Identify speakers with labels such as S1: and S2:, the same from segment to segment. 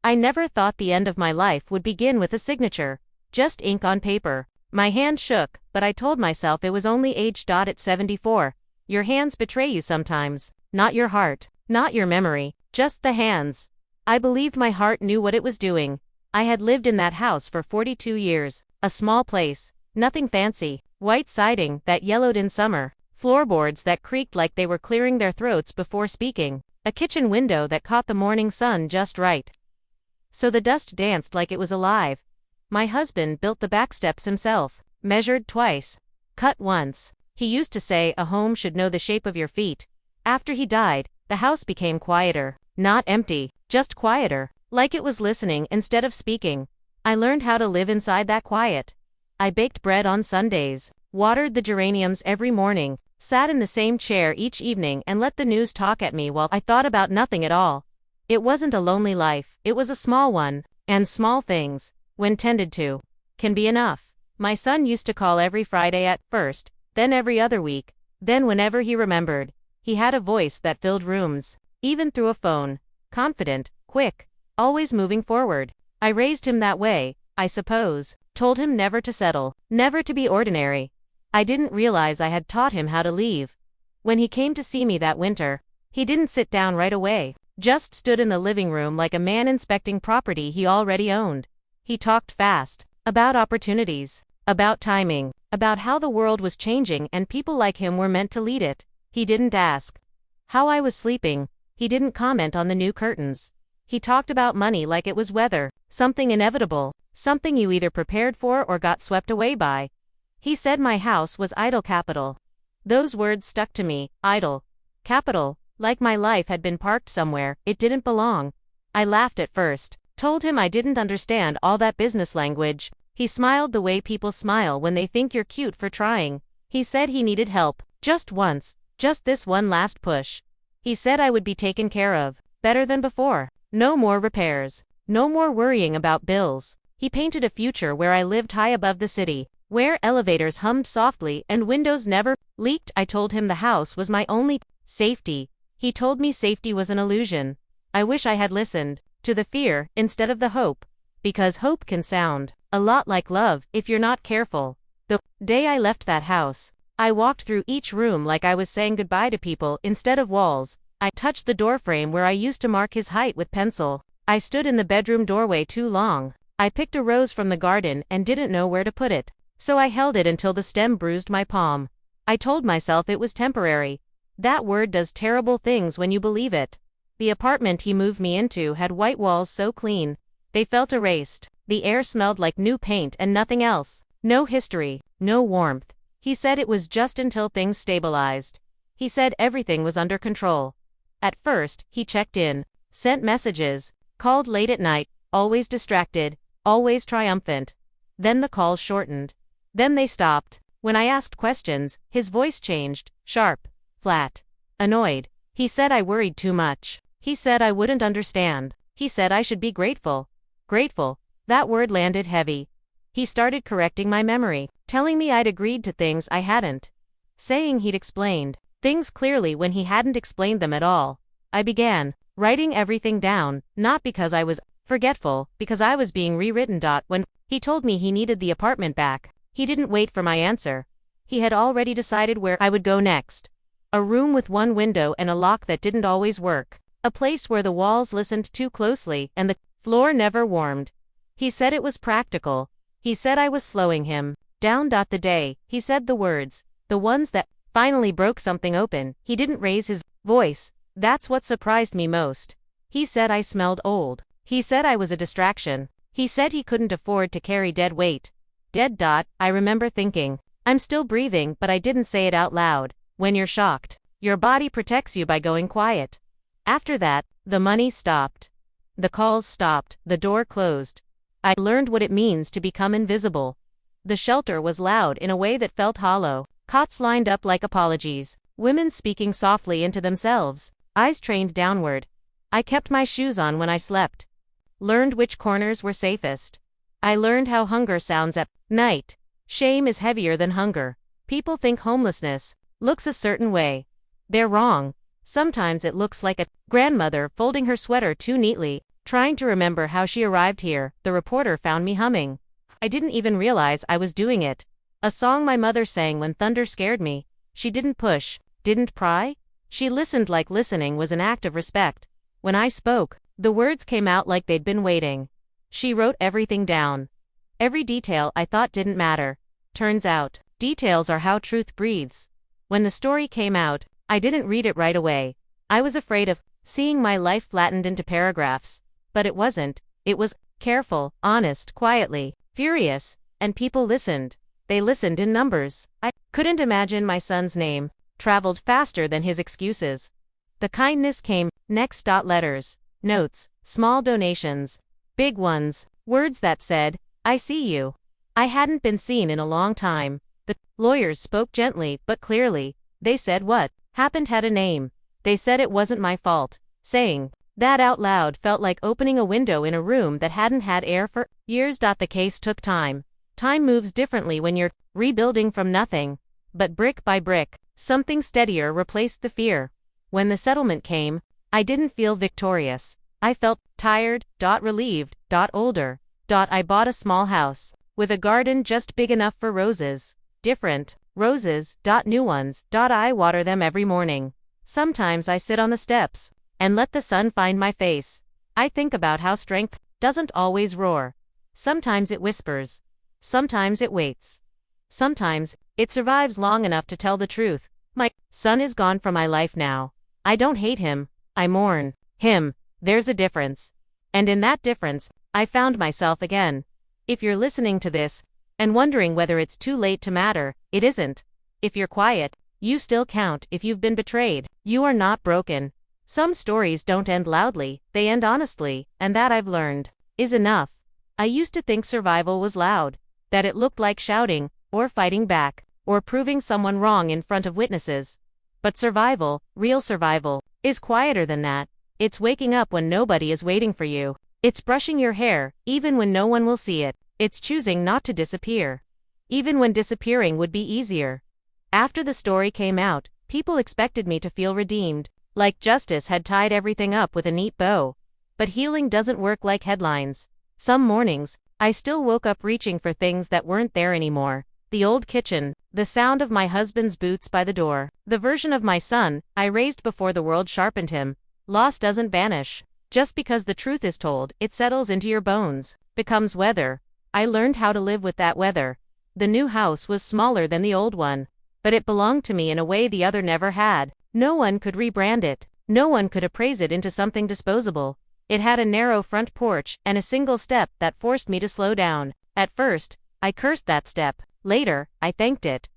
S1: I never thought the end of my life would begin with a signature. Just ink on paper. My hand shook, but I told myself it was only age. At 74. Your hands betray you sometimes. Not your heart. Not your memory. Just the hands. I believed my heart knew what it was doing. I had lived in that house for 42 years. A small place. Nothing fancy. White siding that yellowed in summer. Floorboards that creaked like they were clearing their throats before speaking. A kitchen window that caught the morning sun just right, so the dust danced like it was alive. My husband built the back steps himself. Measured twice. Cut once. He used to say a home should know the shape of your feet. After he died, the house became quieter. Not empty, just quieter. Like it was listening instead of speaking. I learned how to live inside that quiet. I baked bread on Sundays. Watered the geraniums every morning. Sat in the same chair each evening and let the news talk at me while I thought about nothing at all. It wasn't a lonely life, it was a small one. And small things, when tended to, can be enough. My son used to call every Friday at first, then every other week, then whenever he remembered. He had a voice that filled rooms, even through a phone. Confident, quick, always moving forward. I raised him that way, I suppose. Told him never to settle, never to be ordinary. I didn't realize I had taught him how to leave. When he came to see me that winter, he didn't sit down right away, just stood in the living room like a man inspecting property he already owned. He talked fast, about opportunities, about timing, about how the world was changing and people like him were meant to lead it. He didn't ask how I was sleeping. He didn't comment on the new curtains. He talked about money like it was weather, something inevitable, something you either prepared for or got swept away by. He said my house was idle capital. Those words stuck to me, idle capital, like my life had been parked somewhere it didn't belong. I laughed at first, told him I didn't understand all that business language. He smiled the way people smile when they think you're cute for trying. He said he needed help, just once, just this one last push. He said I would be taken care of, better than before. No more repairs, no more worrying about bills. He painted a future where I lived high above the city, where elevators hummed softly and windows never leaked. I told him the house was my only safety. He told me safety was an illusion. I wish I had listened to the fear instead of the hope, because hope can sound a lot like love if you're not careful. The day I left that house, I walked through each room like I was saying goodbye to people instead of walls. I touched the doorframe where I used to mark his height with pencil. I stood in the bedroom doorway too long. I picked a rose from the garden and didn't know where to put it, so I held it until the stem bruised my palm. I told myself it was temporary. That word does terrible things when you believe it. The apartment he moved me into had white walls so clean, they felt erased. The air smelled like new paint and nothing else. No history, no warmth. He said it was just until things stabilized. He said everything was under control. At first, he checked in, sent messages, called late at night, always distracted, always triumphant. Then the calls shortened. Then they stopped. When I asked questions, his voice changed, sharp, flat, annoyed. He said I worried too much. He said I wouldn't understand. He said I should be grateful. Grateful. That word landed heavy. He started correcting my memory, telling me I'd agreed to things I hadn't, saying he'd explained things clearly when he hadn't explained them at all. I began writing everything down, not because I was forgetful, because I was being rewritten. When he told me he needed the apartment back, he didn't wait for my answer. He had already decided where I would go next. A room with one window and a lock that didn't always work. A place where the walls listened too closely and the floor never warmed. He said it was practical. He said I was slowing him down. The day he said the words, the ones that finally broke something open, he didn't raise his voice. That's what surprised me most. He said I smelled old. He said I was a distraction. He said he couldn't afford to carry dead weight. Dead. I remember thinking, I'm still breathing, but I didn't say it out loud. When you're shocked, your body protects you by going quiet. After that, the money stopped. The calls stopped, the door closed. I learned what it means to become invisible. The shelter was loud in a way that felt hollow. Cots lined up like apologies. Women speaking softly into themselves. Eyes trained downward. I kept my shoes on when I slept. Learned which corners were safest. I learned how hunger sounds at night. Shame is heavier than hunger. People think homelessness looks a certain way. They're wrong. Sometimes it looks like a grandmother folding her sweater too neatly. Trying to remember how she arrived here, the reporter found me humming. I didn't even realize I was doing it. A song my mother sang when thunder scared me. She didn't push, didn't pry. She listened like listening was an act of respect. When I spoke, the words came out like they'd been waiting. She wrote everything down. Every detail I thought didn't matter. Turns out, details are how truth breathes. When the story came out, I didn't read it right away. I was afraid of seeing my life flattened into paragraphs. But it wasn't. It was careful, honest, quietly, furious, and people listened. They listened in numbers. I couldn't imagine my son's name traveled faster than his excuses. The kindness came next. Letters, notes, small donations, big ones, words that said, "I see you." I hadn't been seen in a long time. The lawyers spoke gently but clearly. They said what happened had a name. They said it wasn't my fault. Saying that out loud felt like opening a window in a room that hadn't had air for years. The case took time. Time moves differently when you're rebuilding from nothing. But brick by brick, something steadier replaced the fear. When the settlement came, I didn't feel victorious. I felt tired, relieved, older. I bought a small house, with a garden just big enough for roses. Different roses, new ones. I water them every morning. Sometimes I sit on the steps and let the sun find my face. I think about how strength doesn't always roar. Sometimes it whispers. Sometimes it waits. Sometimes it survives long enough to tell the truth. My son is gone from my life now. I don't hate him. I mourn him. There's a difference. And in that difference, I found myself again. If you're listening to this and wondering whether it's too late to matter, it isn't. If you're quiet, you still count. If you've been betrayed, you are not broken. Some stories don't end loudly, they end honestly, and that I've learned is enough. I used to think survival was loud, that it looked like shouting, or fighting back, or proving someone wrong in front of witnesses. But survival, real survival, is quieter than that. It's waking up when nobody is waiting for you. It's brushing your hair, even when no one will see it. It's choosing not to disappear, even when disappearing would be easier. After the story came out, people expected me to feel redeemed, like justice had tied everything up with a neat bow. But healing doesn't work like headlines. Some mornings, I still woke up reaching for things that weren't there anymore. The old kitchen, the sound of my husband's boots by the door, the version of my son I raised before the world sharpened him. Loss doesn't vanish. Just because the truth is told, it settles into your bones, becomes weather. I learned how to live with that weather. The new house was smaller than the old one, but it belonged to me in a way the other never had. No one could rebrand it. No one could appraise it into something disposable. It had a narrow front porch and a single step that forced me to slow down. At first, I cursed that step. Later, I thanked it.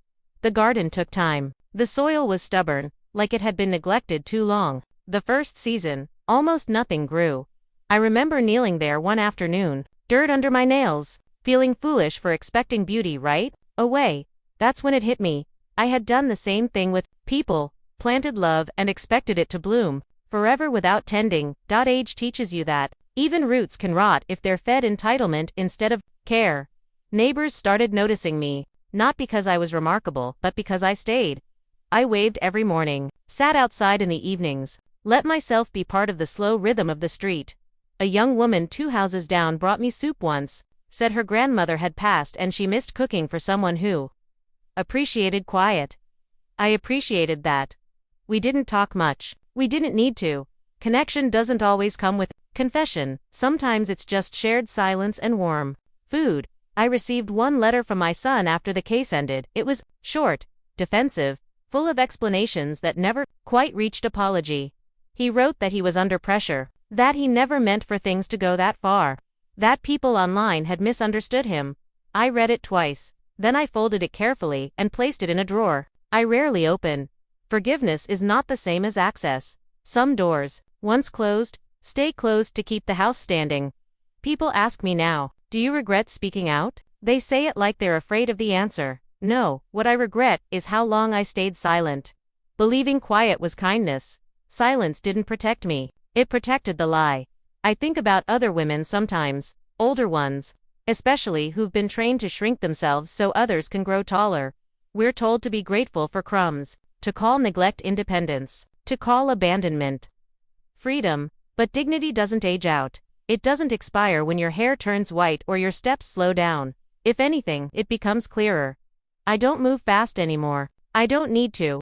S1: The garden took time. The soil was stubborn, like it had been neglected too long. The first season, almost nothing grew. I remember kneeling there one afternoon, dirt under my nails, feeling foolish for expecting beauty right away. That's when it hit me. I had done the same thing with people, planted love and expected it to bloom forever without tending. Age teaches you that even roots can rot if they're fed entitlement instead of care. Neighbors started noticing me, not because I was remarkable, but because I stayed. I waved every morning, sat outside in the evenings, let myself be part of the slow rhythm of the street. A young woman 2 houses down brought me soup once, said her grandmother had passed and she missed cooking for someone who appreciated quiet. I appreciated that. We didn't talk much. We didn't need to. Connection doesn't always come with confession. Sometimes it's just shared silence and warm food. I received one letter from my son after the case ended. It was short, defensive, full of explanations that never quite reached apology. He wrote that he was under pressure, that he never meant for things to go that far, that people online had misunderstood him. I read it twice. Then I folded it carefully and placed it in a drawer I rarely open. Forgiveness is not the same as access. Some doors, once closed, stay closed to keep the house standing. People ask me now, do you regret speaking out? They say it like they're afraid of the answer. No, what I regret is how long I stayed silent. Believing quiet was kindness. Silence didn't protect me. It protected the lie. I think about other women sometimes, older ones, especially who've been trained to shrink themselves so others can grow taller. We're told to be grateful for crumbs, to call neglect independence, to call abandonment freedom, but dignity doesn't age out. It doesn't expire when your hair turns white or your steps slow down. If anything, it becomes clearer. I don't move fast anymore. I don't need to.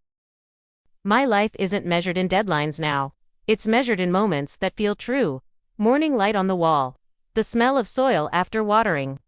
S1: My life isn't measured in deadlines now. It's measured in moments that feel true. Morning light on the wall. The smell of soil after watering.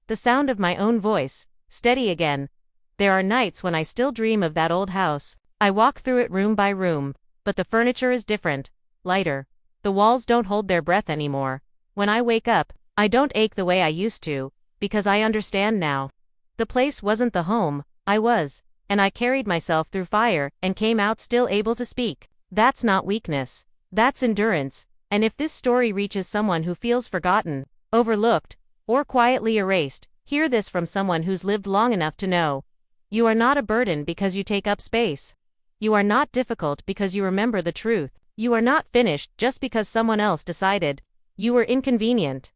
S1: The sound of my own voice, steady again. There are nights when I still dream of that old house. I walk through it room by room, but the furniture is different, lighter. The walls don't hold their breath anymore. When I wake up, I don't ache the way I used to, because I understand now. The place wasn't the home, I was, and I carried myself through fire and came out still able to speak. That's not weakness. That's endurance. And if this story reaches someone who feels forgotten, overlooked, or quietly erased, hear this from someone who's lived long enough to know. You are not a burden because you take up space. You are not difficult because you remember the truth. You are not finished just because someone else decided. You were inconvenient.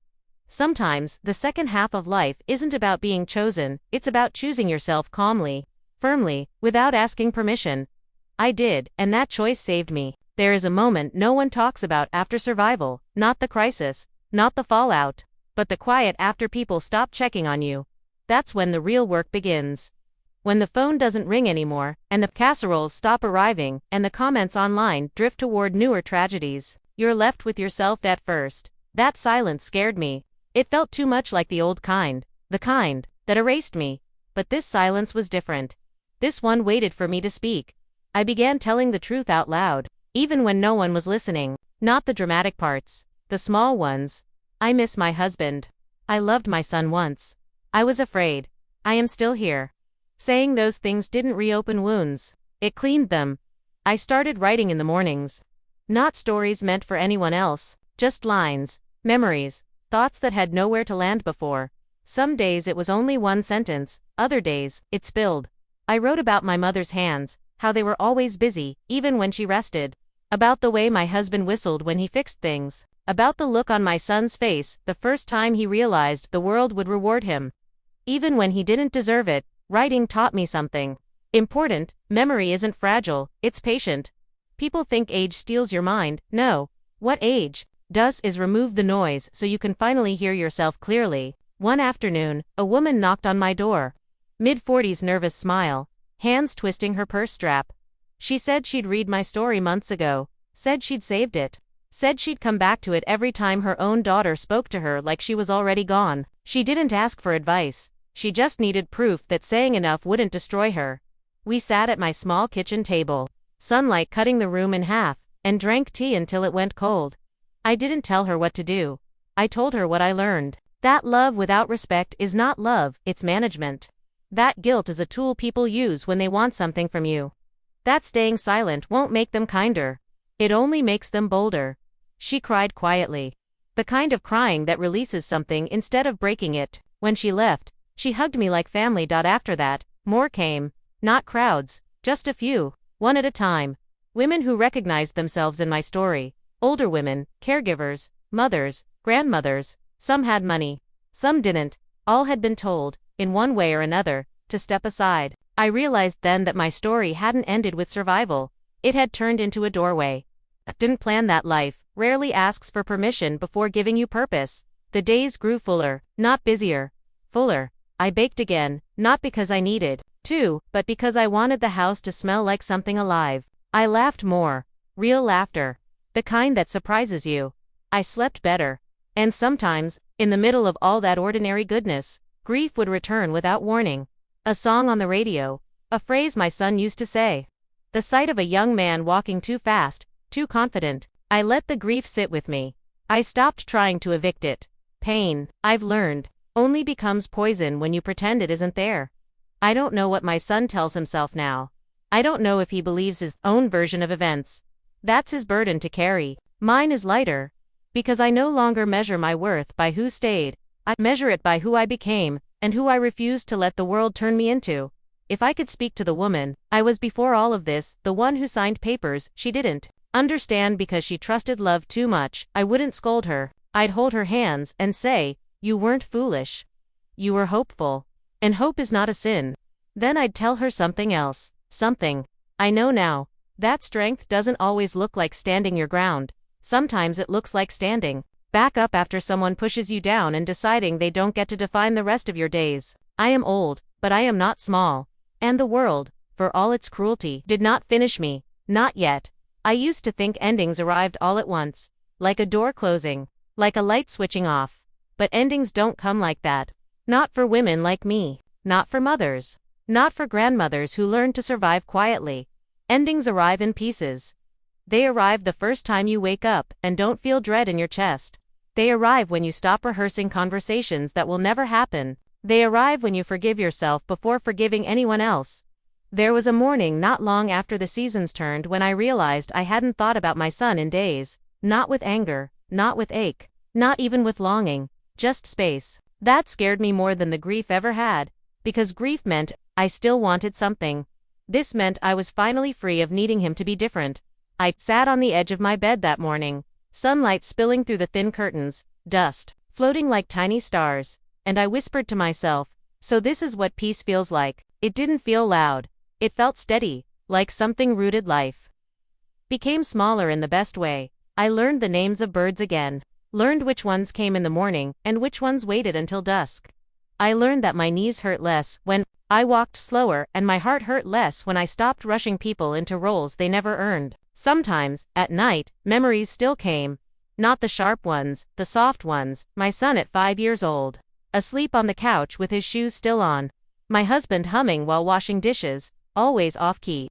S1: Sometimes, the second half of life isn't about being chosen, it's about choosing yourself calmly, firmly, without asking permission. I did, and that choice saved me. There is a moment no one talks about after survival, not the crisis, not the fallout, but the quiet after people stop checking on you. That's when the real work begins. When the phone doesn't ring anymore, and the casseroles stop arriving, and the comments online drift toward newer tragedies, you're left with yourself at first. That silence scared me. It felt too much like the old kind, the kind that erased me. But this silence was different. This one waited for me to speak. I began telling the truth out loud, even when no one was listening. Not the dramatic parts, the small ones. I miss my husband. I loved my son once. I was afraid. I am still here. Saying those things didn't reopen wounds. It cleaned them. I started writing in the mornings. Not stories meant for anyone else, just lines, memories, thoughts that had nowhere to land before. Some days it was only one sentence, other days, it spilled. I wrote about my mother's hands, how they were always busy, even when she rested. About the way my husband whistled when he fixed things. About the look on my son's face the first time he realized the world would reward him. Even when he didn't deserve it, writing taught me something important. Memory isn't fragile, it's patient. People think age steals your mind. No. What age does is remove the noise so you can finally hear yourself clearly. One afternoon, a woman knocked on my door. Mid-40s, nervous smile, hands twisting her purse strap. She said she'd read my story months ago, said she'd saved it, said she'd come back to it every time her own daughter spoke to her like she was already gone. She didn't ask for advice. She just needed proof that saying enough wouldn't destroy her. We sat at my small kitchen table, sunlight cutting the room in half, and drank tea until it went cold. I didn't tell her what to do. I told her what I learned. That love without respect is not love, it's management. That guilt is a tool people use when they want something from you. That staying silent won't make them kinder. It only makes them bolder. She cried quietly. The kind of crying that releases something instead of breaking it. When she left, she hugged me like family. After that, more came. Not crowds, just a few, one at a time. Women who recognized themselves in my story. Older women, caregivers, mothers, grandmothers. Some had money. Some didn't. All had been told, in one way or another, to step aside. I realized then that my story hadn't ended with survival. It had turned into a doorway. I didn't plan that life, rarely asks for permission before giving you purpose. The days grew fuller, not busier. Fuller. I baked again, not because I needed to, but because I wanted the house to smell like something alive. I laughed more. Real laughter. The kind that surprises you. I slept better. And sometimes, in the middle of all that ordinary goodness, grief would return without warning. A song on the radio. A phrase my son used to say. The sight of a young man walking too fast, too confident. I let the grief sit with me. I stopped trying to evict it. Pain, I've learned, only becomes poison when you pretend it isn't there. I don't know what my son tells himself now. I don't know if he believes his own version of events. That's his burden to carry. Mine is lighter. Because I no longer measure my worth by who stayed. I measure it by who I became, and who I refused to let the world turn me into. If I could speak to the woman I was before all of this, the one who signed papers she didn't understand because she trusted love too much, I wouldn't scold her. I'd hold her hands and say, you weren't foolish. You were hopeful. And hope is not a sin. Then I'd tell her something else. Something I know now. That strength doesn't always look like standing your ground. Sometimes it looks like standing Back up after someone pushes you down and deciding they don't get to define the rest of your days. I am old, but I am not small. And the world, for all its cruelty, did not finish me. Not yet. I used to think endings arrived all at once. Like a door closing. Like a light switching off. But endings don't come like that. Not for women like me. Not for mothers. Not for grandmothers who learned to survive quietly. Endings arrive in pieces. They arrive the first time you wake up and don't feel dread in your chest. They arrive when you stop rehearsing conversations that will never happen. They arrive when you forgive yourself before forgiving anyone else. There was a morning not long after the seasons turned when I realized I hadn't thought about my son in days. Not with anger, not with ache, not even with longing, just space. That scared me more than the grief ever had, because grief meant I still wanted something. This meant I was finally free of needing him to be different. I sat on the edge of my bed that morning, sunlight spilling through the thin curtains, dust floating like tiny stars, and I whispered to myself, so this is what peace feels like. It didn't feel loud. It felt steady, like something rooted life. Became smaller in the best way. I learned the names of birds again. Learned which ones came in the morning and which ones waited until dusk. I learned that my knees hurt less when I walked slower and my heart hurt less when I stopped rushing people into roles they never earned. Sometimes, at night, memories still came. Not the sharp ones, the soft ones. My son at 5 years old. Asleep on the couch with his shoes still on. My husband humming while washing dishes, always off-key.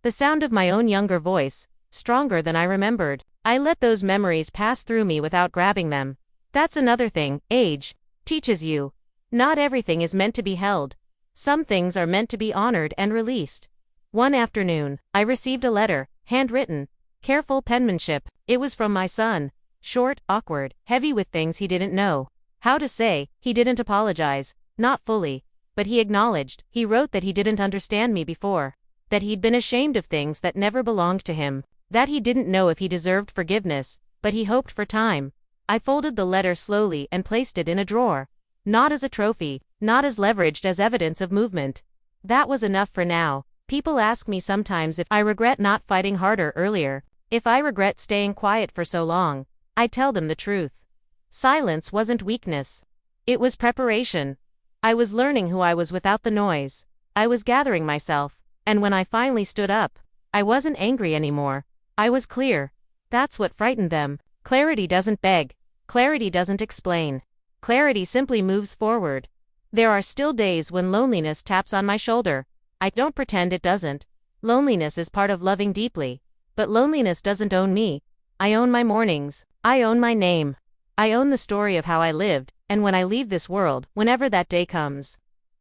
S1: The sound of my own younger voice, stronger than I remembered. I let those memories pass through me without grabbing them. That's another thing, age teaches you. Not everything is meant to be held. Some things are meant to be honored and released. One afternoon, I received a letter, handwritten, careful penmanship. It was from my son. Short, awkward, heavy with things he didn't know how to say. He didn't apologize, not fully, but he acknowledged. He wrote that he didn't understand me before, that he'd been ashamed of things that never belonged to him, that he didn't know if he deserved forgiveness, but he hoped for time. I folded the letter slowly and placed it in a drawer. Not as a trophy, not as leveraged as evidence of movement. That was enough for now. People ask me sometimes if I regret not fighting harder earlier, if I regret staying quiet for so long. I tell them the truth. Silence wasn't weakness. It was preparation. I was learning who I was without the noise. I was gathering myself, and when I finally stood up, I wasn't angry anymore. I was clear. That's what frightened them. Clarity doesn't beg. Clarity doesn't explain. Clarity simply moves forward. There are still days when loneliness taps on my shoulder. I don't pretend it doesn't. Loneliness is part of loving deeply. But loneliness doesn't own me. I own my mornings. I own my name. I own the story of how I lived, and when I leave this world, whenever that day comes,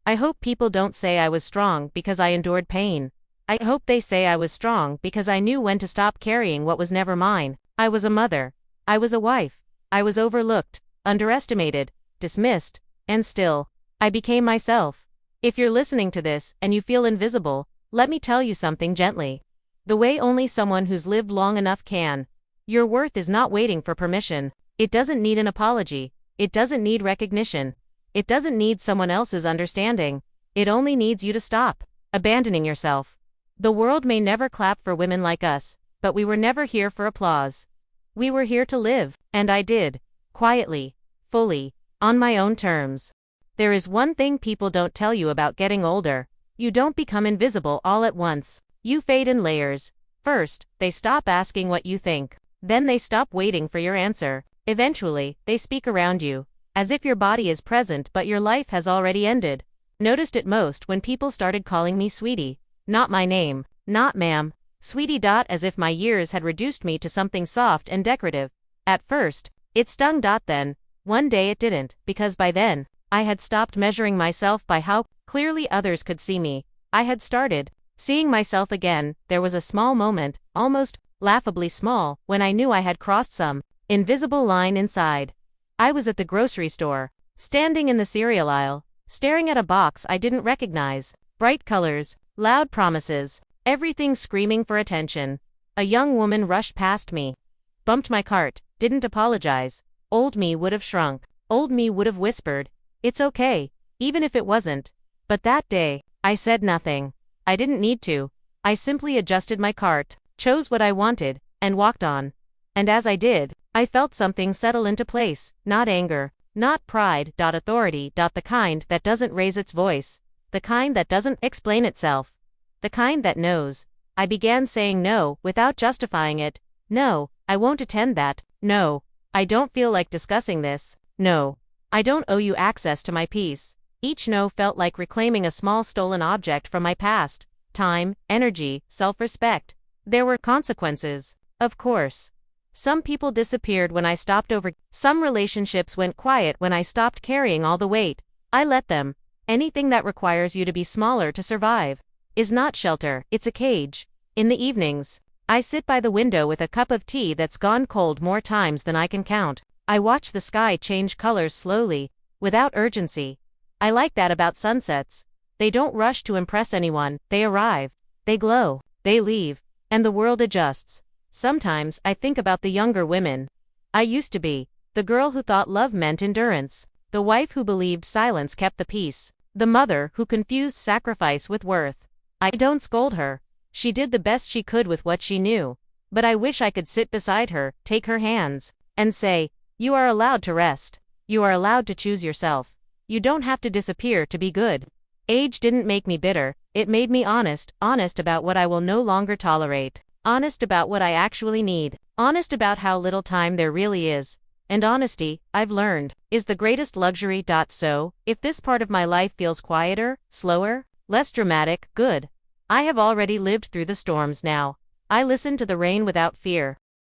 S1: I hope people don't say I was strong because I endured pain. I hope they say I was strong because I knew when to stop carrying what was never mine. I was a mother. I was a wife. I was overlooked, underestimated, dismissed, and still, I became myself. If you're listening to this and you feel invisible, let me tell you something gently. The way only someone who's lived long enough can. Your worth is not waiting for permission. It doesn't need an apology. It doesn't need recognition. It doesn't need someone else's understanding. It only needs you to stop abandoning yourself. The world may never clap for women like us, but we were never here for applause. We were here to live, and I did. Quietly, fully, on my own terms. There is one thing people don't tell you about getting older. You don't become invisible all at once. You fade in layers. First, they stop asking what you think. Then they stop waiting for your answer. Eventually, they speak around you, as if your body is present but your life has already ended. Noticed it most when people started calling me sweetie. Not my name. Not ma'am. Sweetie. As if my years had reduced me to something soft and decorative. At first, it stung. Then, one day it didn't, because by then, I had stopped measuring myself by how clearly others could see me. I had started seeing myself again. There was a small moment, almost laughably small, when I knew I had crossed some invisible line inside. I was at the grocery store, standing in the cereal aisle, staring at a box I didn't recognize. Bright colors, loud promises, everything screaming for attention. A young woman rushed past me, bumped my cart, didn't apologize. Old me would have shrunk. Old me would have whispered, "It's okay," even if it wasn't. But that day, I said nothing. I didn't need to. I simply adjusted my cart, chose what I wanted, and walked on. And as I did, I felt something settle into place, not anger, not pride, authority, the kind that doesn't raise its voice, the kind that doesn't explain itself, the kind that knows. I began saying no, without justifying it. No, I won't attend that. No, I don't feel like discussing this. No, I don't owe you access to my peace. Each no felt like reclaiming a small stolen object from my past. Time, energy, self-respect. There were consequences, of course. Some people disappeared when I stopped Some relationships went quiet when I stopped carrying all the weight. I let them. Anything that requires you to be smaller to survive is not shelter, it's a cage. In the evenings, I sit by the window with a cup of tea that's gone cold more times than I can count. I watch the sky change colors slowly, without urgency. I like that about sunsets. They don't rush to impress anyone, they arrive, they glow, they leave, and the world adjusts. Sometimes I think about the younger women I used to be, the girl who thought love meant endurance, the wife who believed silence kept the peace, the mother who confused sacrifice with worth. I don't scold her. She did the best she could with what she knew. But I wish I could sit beside her, take her hands, and say, "You are allowed to rest. You are allowed to choose yourself. You don't have to disappear to be good." Age didn't make me bitter, it made me honest about what I will no longer tolerate, honest about what I actually need, honest about how little time there really is. And honesty, I've learned, is the greatest luxury. So, if this part of my life feels quieter, slower, less dramatic, good. I have already lived through the storms now. I listen to the rain without fear.